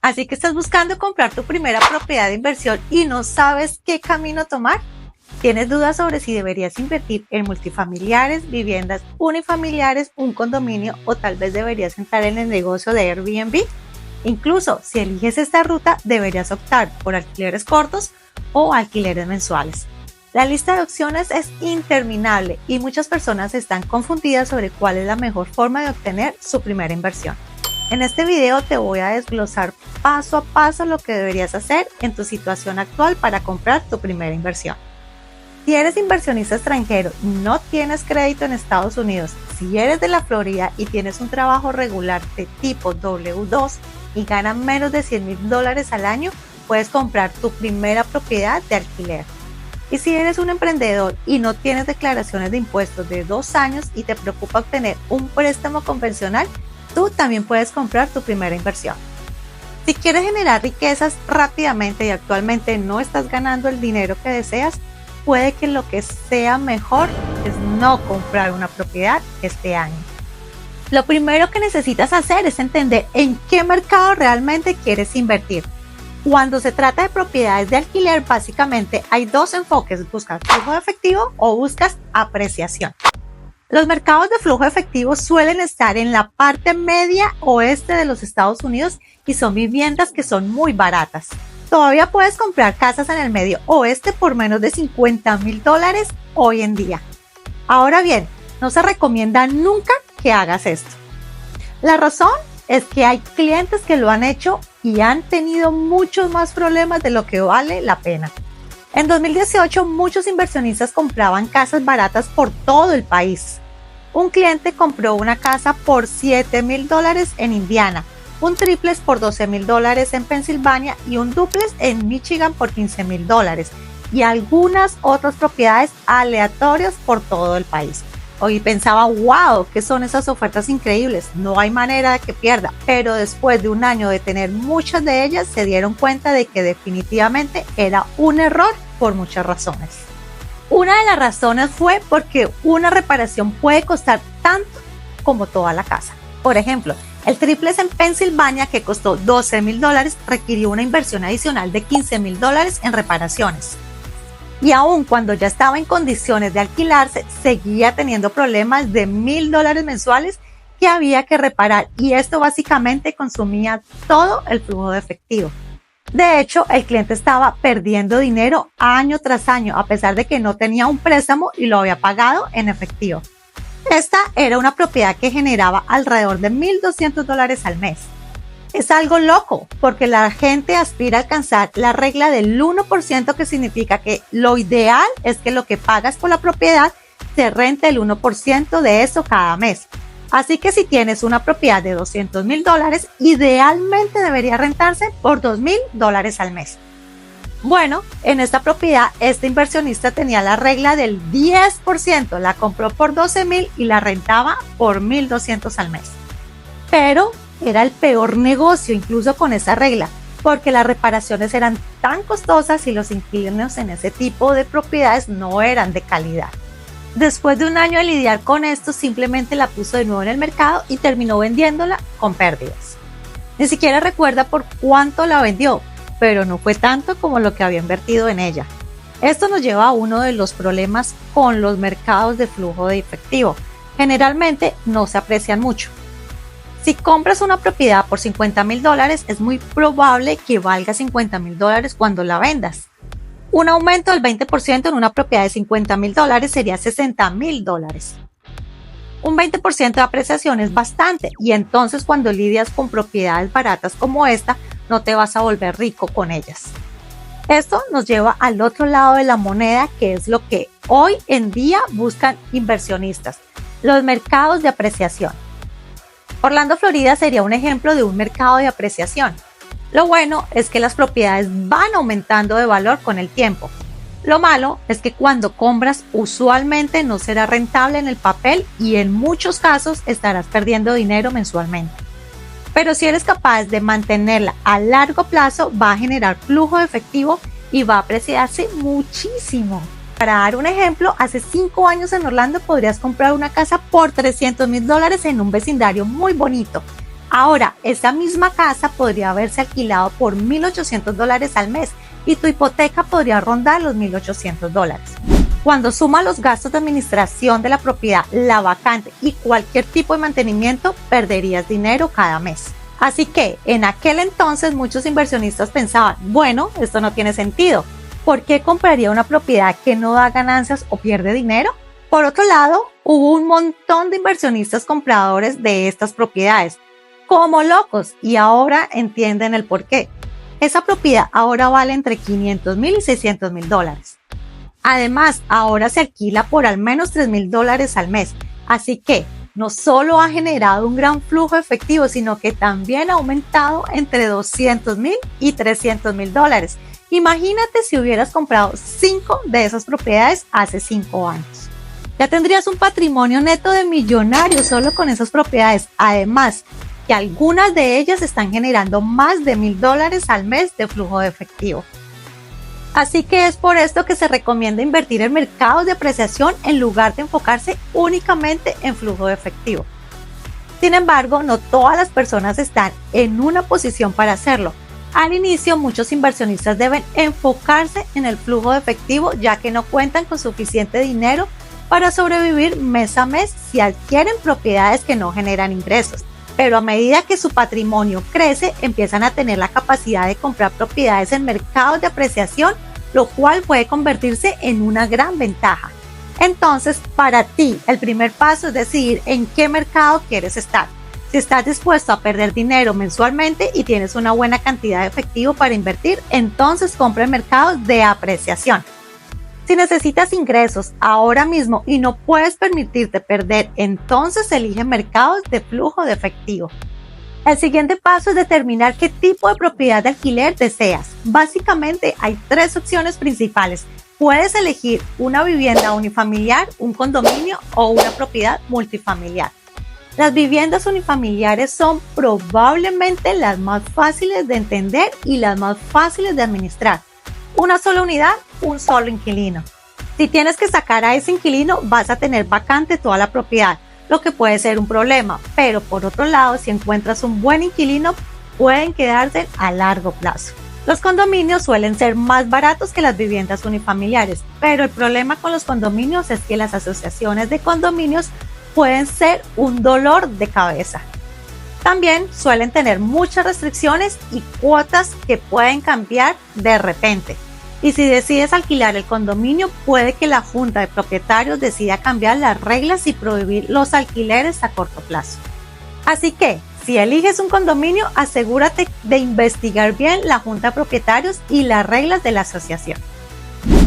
Así que estás buscando comprar tu primera propiedad de inversión y no sabes qué camino tomar. ¿Tienes dudas sobre si deberías invertir en multifamiliares, viviendas unifamiliares, un condominio o tal vez deberías entrar en el negocio de Airbnb? Incluso si eliges esta ruta, deberías optar por alquileres cortos o alquileres mensuales. La lista de opciones es interminable y muchas personas están confundidas sobre cuál es la mejor forma de obtener su primera inversión. En este video te voy a desglosar paso a paso lo que deberías hacer en tu situación actual para comprar tu primera inversión. Si eres inversionista extranjero y no tienes crédito en Estados Unidos, si eres de la Florida y tienes un trabajo regular de tipo W2 y ganas menos de $100,000 al año, puedes comprar tu primera propiedad de alquiler. Y si eres un emprendedor y no tienes declaraciones de impuestos de 2 años y te preocupa obtener un préstamo convencional, tú también puedes comprar tu primera inversión. Si quieres generar riquezas rápidamente y actualmente no estás ganando el dinero que deseas, puede que lo que sea mejor es no comprar una propiedad este año. Lo primero que necesitas hacer es entender en qué mercado realmente quieres invertir. Cuando se trata de propiedades de alquiler, básicamente hay dos enfoques: buscas flujo de efectivo o buscas apreciación. Los mercados de flujo de efectivo suelen estar en la parte media oeste de los Estados Unidos y son viviendas que son muy baratas. Todavía puedes comprar casas en el medio oeste por menos de $50,000 hoy en día. Ahora bien, no se recomienda nunca que hagas esto. La razón es que hay clientes que lo han hecho y han tenido muchos más problemas de lo que vale la pena. En 2018, muchos inversionistas compraban casas baratas por todo el país. Un cliente compró una casa por $7,000 en Indiana, un triplex por $12,000 en Pensilvania y un dúplex en Michigan por $15,000 y algunas otras propiedades aleatorias por todo el país. Hoy pensaba, wow, ¿qué son esas ofertas increíbles? No hay manera de que pierda. Pero después de un año de tener muchas de ellas, se dieron cuenta de que definitivamente era un error por muchas razones. Una de las razones fue porque una reparación puede costar tanto como toda la casa. Por ejemplo, el triplex en Pensilvania, que costó $12,000, requirió una inversión adicional de $15,000 en reparaciones. Y aun cuando ya estaba en condiciones de alquilarse, seguía teniendo problemas de $1,000 mensuales que había que reparar, y esto básicamente consumía todo el flujo de efectivo. De hecho, el cliente estaba perdiendo dinero año tras año, a pesar de que no tenía un préstamo y lo había pagado en efectivo. Esta era una propiedad que generaba alrededor de $1,200 al mes. Es algo loco, porque la gente aspira a alcanzar la regla del 1%, que significa que lo ideal es que lo que pagas por la propiedad se rente el 1% de eso cada mes. Así que si tienes una propiedad de $200,000, idealmente debería rentarse por $2,000 al mes. Bueno, en esta propiedad, este inversionista tenía la regla del 10%, la compró por $12,000 y la rentaba por $1,200 al mes. Pero era el peor negocio incluso con esa regla, porque las reparaciones eran tan costosas y los inquilinos en ese tipo de propiedades no eran de calidad. Después de un año de lidiar con esto, simplemente la puso de nuevo en el mercado y terminó vendiéndola con pérdidas. Ni siquiera recuerda por cuánto la vendió, pero no fue tanto como lo que había invertido en ella. Esto nos lleva a uno de los problemas con los mercados de flujo de efectivo. Generalmente no se aprecian mucho. Si compras una propiedad por $50,000, es muy probable que valga $50,000 cuando la vendas. Un aumento del 20% en una propiedad de $50,000 sería $60,000. Un 20% de apreciación es bastante, y entonces cuando lidias con propiedades baratas como esta, no te vas a volver rico con ellas. Esto nos lleva al otro lado de la moneda, que es lo que hoy en día buscan inversionistas: los mercados de apreciación. Orlando, Florida sería un ejemplo de un mercado de apreciación. Lo bueno es que las propiedades van aumentando de valor con el tiempo. Lo malo es que cuando compras, usualmente no será rentable en el papel y en muchos casos estarás perdiendo dinero mensualmente. Pero si eres capaz de mantenerla a largo plazo, va a generar flujo de efectivo y va a apreciarse muchísimo. Para dar un ejemplo, hace 5 años en Orlando podrías comprar una casa por $300,000 en un vecindario muy bonito. Ahora, esa misma casa podría haberse alquilado por $1,800 al mes y tu hipoteca podría rondar los $1,800. Cuando suma los gastos de administración de la propiedad, la vacante y cualquier tipo de mantenimiento, perderías dinero cada mes. Así que en aquel entonces muchos inversionistas pensaban, bueno, esto no tiene sentido. ¿Por qué compraría una propiedad que no da ganancias o pierde dinero? Por otro lado, hubo un montón de inversionistas compradores de estas propiedades, como locos, y ahora entienden el por qué. Esa propiedad ahora vale entre $500,000 y $600,000. Además, ahora se alquila por al menos $3,000 al mes, así que no solo ha generado un gran flujo efectivo, sino que también ha aumentado entre $200,000 y $300,000. Imagínate si hubieras comprado 5 de esas propiedades hace 5 años. Ya tendrías un patrimonio neto de millonarios solo con esas propiedades. Además, que algunas de ellas están generando más de $1,000 al mes de flujo de efectivo. Así que es por esto que se recomienda invertir en mercados de apreciación en lugar de enfocarse únicamente en flujo de efectivo. Sin embargo, no todas las personas están en una posición para hacerlo. Al inicio, muchos inversionistas deben enfocarse en el flujo de efectivo ya que no cuentan con suficiente dinero para sobrevivir mes a mes si adquieren propiedades que no generan ingresos. Pero a medida que su patrimonio crece, empiezan a tener la capacidad de comprar propiedades en mercados de apreciación, lo cual puede convertirse en una gran ventaja. Entonces, para ti, el primer paso es decidir en qué mercado quieres estar. Si estás dispuesto a perder dinero mensualmente y tienes una buena cantidad de efectivo para invertir, entonces compra en mercados de apreciación. Si necesitas ingresos ahora mismo y no puedes permitirte perder, entonces elige mercados de flujo de efectivo. El siguiente paso es determinar qué tipo de propiedad de alquiler deseas. Básicamente hay 3 opciones principales. Puedes elegir una vivienda unifamiliar, un condominio o una propiedad multifamiliar. Las viviendas unifamiliares son probablemente las más fáciles de entender y las más fáciles de administrar. Una sola unidad, un solo inquilino. Si tienes que sacar a ese inquilino, vas a tener vacante toda la propiedad, lo que puede ser un problema, pero por otro lado, si encuentras un buen inquilino, pueden quedarse a largo plazo. Los condominios suelen ser más baratos que las viviendas unifamiliares, pero el problema con los condominios es que las asociaciones de condominios pueden ser un dolor de cabeza. También suelen tener muchas restricciones y cuotas que pueden cambiar de repente. Y si decides alquilar el condominio, puede que la junta de propietarios decida cambiar las reglas y prohibir los alquileres a corto plazo. Así que, si eliges un condominio, asegúrate de investigar bien la junta de propietarios y las reglas de la asociación.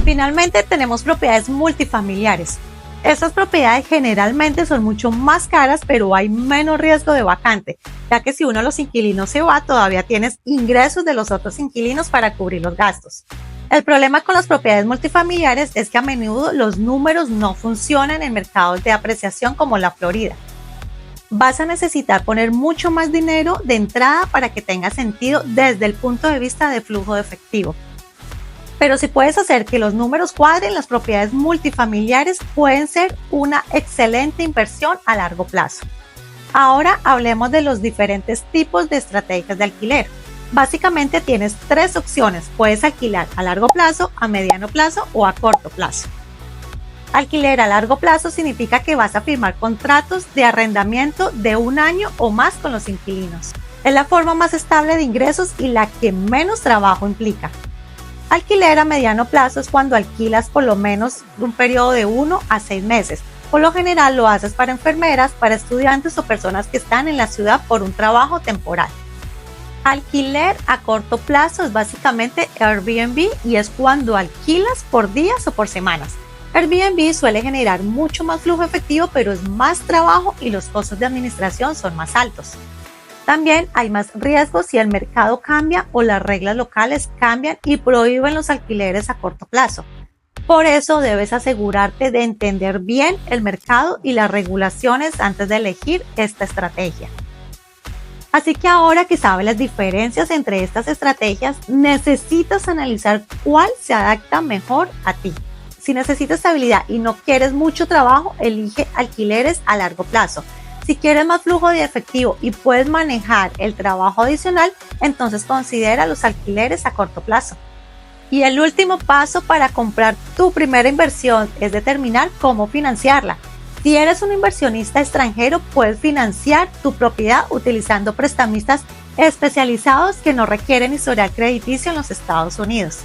Finalmente, tenemos propiedades multifamiliares. Estas propiedades generalmente son mucho más caras, pero hay menos riesgo de vacante, ya que si uno de los inquilinos se va, todavía tienes ingresos de los otros inquilinos para cubrir los gastos. El problema con las propiedades multifamiliares es que a menudo los números no funcionan en mercados de apreciación como la Florida. Vas a necesitar poner mucho más dinero de entrada para que tenga sentido desde el punto de vista de flujo de efectivo. Pero si puedes hacer que los números cuadren, las propiedades multifamiliares pueden ser una excelente inversión a largo plazo. Ahora hablemos de los diferentes tipos de estrategias de alquiler. Básicamente tienes 3 opciones. Puedes alquilar a largo plazo, a mediano plazo o a corto plazo. Alquiler a largo plazo significa que vas a firmar contratos de arrendamiento de 1 año o más con los inquilinos. Es la forma más estable de ingresos y la que menos trabajo implica. Alquiler a mediano plazo es cuando alquilas por lo menos un periodo de 1 a 6 meses. Por lo general lo haces para enfermeras, para estudiantes o personas que están en la ciudad por un trabajo temporal. Alquiler a corto plazo es básicamente Airbnb y es cuando alquilas por días o por semanas. Airbnb suele generar mucho más flujo efectivo, pero es más trabajo y los costos de administración son más altos. También hay más riesgos si el mercado cambia o las reglas locales cambian y prohíben los alquileres a corto plazo. Por eso debes asegurarte de entender bien el mercado y las regulaciones antes de elegir esta estrategia. Así que ahora que sabes las diferencias entre estas estrategias, necesitas analizar cuál se adapta mejor a ti. Si necesitas estabilidad y no quieres mucho trabajo, elige alquileres a largo plazo. Si quieres más flujo de efectivo y puedes manejar el trabajo adicional, entonces considera los alquileres a corto plazo. Y el último paso para comprar tu primera inversión es determinar cómo financiarla. Si eres un inversionista extranjero, puedes financiar tu propiedad utilizando prestamistas especializados que no requieren historial crediticio en los Estados Unidos.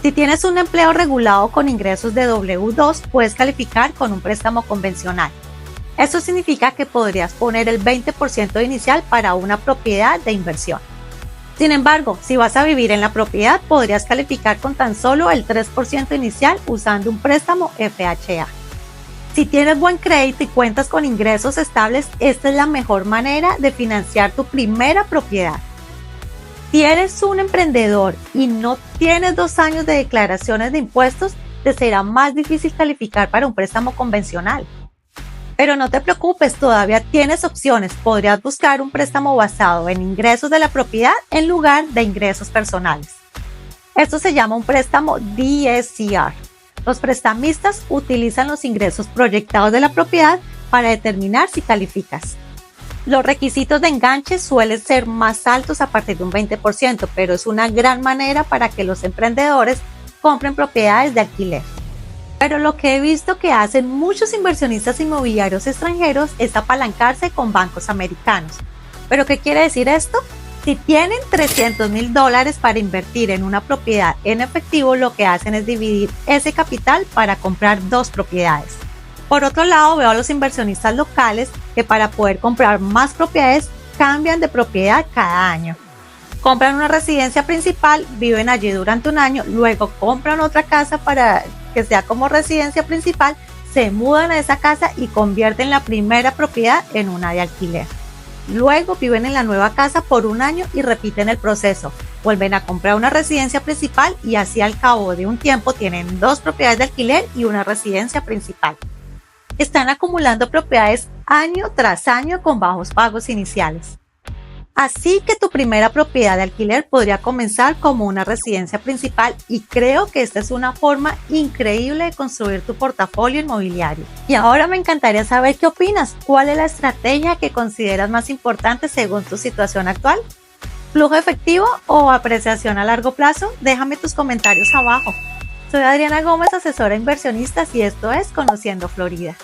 Si tienes un empleo regulado con ingresos de W2, puedes calificar con un préstamo convencional. Esto significa que podrías poner el 20% inicial para una propiedad de inversión. Sin embargo, si vas a vivir en la propiedad, podrías calificar con tan solo el 3% inicial usando un préstamo FHA. Si tienes buen crédito y cuentas con ingresos estables, esta es la mejor manera de financiar tu primera propiedad. Si eres un emprendedor y no tienes 2 años de declaraciones de impuestos, te será más difícil calificar para un préstamo convencional. Pero no te preocupes, todavía tienes opciones. Podrías buscar un préstamo basado en ingresos de la propiedad en lugar de ingresos personales. Esto se llama un préstamo DSCR. Los prestamistas utilizan los ingresos proyectados de la propiedad para determinar si calificas. Los requisitos de enganche suelen ser más altos a partir de un 20%, pero es una gran manera para que los emprendedores compren propiedades de alquiler. Pero lo que he visto que hacen muchos inversionistas inmobiliarios extranjeros es apalancarse con bancos americanos. ¿Pero qué quiere decir esto? Si tienen $300,000 para invertir en una propiedad en efectivo, lo que hacen es dividir ese capital para comprar 2 propiedades. Por otro lado, veo a los inversionistas locales que para poder comprar más propiedades cambian de propiedad cada año. Compran una residencia principal, viven allí durante un año, luego compran otra casa para que sea como residencia principal, se mudan a esa casa y convierten la primera propiedad en una de alquiler. Luego viven en la nueva casa por un año y repiten el proceso. Vuelven a comprar una residencia principal y así al cabo de un tiempo tienen 2 propiedades de alquiler y una residencia principal. Están acumulando propiedades año tras año con bajos pagos iniciales. Así que tu primera propiedad de alquiler podría comenzar como una residencia principal y creo que esta es una forma increíble de construir tu portafolio inmobiliario. Y ahora me encantaría saber qué opinas. ¿Cuál es la estrategia que consideras más importante según tu situación actual? ¿Flujo efectivo o apreciación a largo plazo? Déjame tus comentarios abajo. Soy Adriana Gómez, asesora de inversionistas y esto es Conociendo Florida.